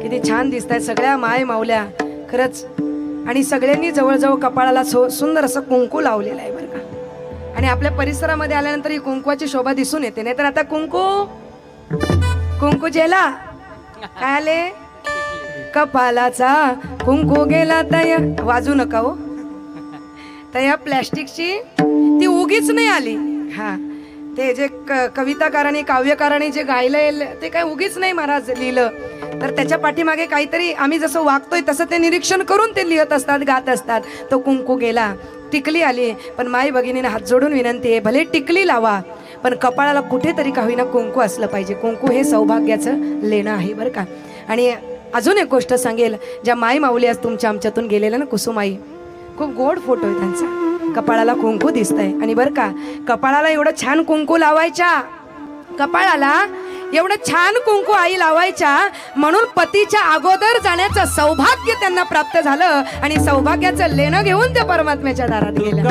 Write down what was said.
किती छान दिसतायत सगळ्या माय माऊल्या खरंच. आणि सगळ्यांनी जवळजवळ कपाळाला सुंदर असं कुंकू लावलेलं आहे बरं का. आणि आपल्या परिसरामध्ये आल्यानंतर ही कुंकवाची शोभा दिसून येते. नाही तर आता कुंकू जेला काय आले, कपालाचा कुंकू गेला तया. वाजू नका हो, तया प्लॅस्टिकची ती उगीच नाही आली. हा, ते जे कविताकारांनी काव्यकारांनी जे गायलंय ते काय उगीच नाही महाराज लिहिलं. तर त्याच्या पाठीमागे काहीतरी आम्ही जसं वागतोय तसं ते निरीक्षण करून ते लिहित असतात, गात असतात. तो कुंकू गेला, टिकली आली. पण माई भगिनीने हात जोडून विनंती आहे, भले टिकली लावा पण कपाळाला कुठेतरी का होईना कुंकू असलं पाहिजे. कुंकू हे सौभाग्याचं लेणं आहे बरं का. आणि अजून एक गोष्ट सांगेल, ज्या माई माऊली आज तुमच्या आमच्यातून गेलेल्या ना, कुसुमाई, खूप गोड फोटो आहे त्यांचा. कपाळाला कुंकू दिसतंय. आणि बरं का, कपाळाला एवढं छान कुंकू लावायच्या, कपाळाला एवढं छान कुंकू आई लावायच्या म्हणून पतीच्या अगोदर जाण्याचं सौभाग्य त्यांना प्राप्त झालं. आणि सौभाग्याचं लेणं घेऊन त्या परमात्म्याच्या दारात गेल्या.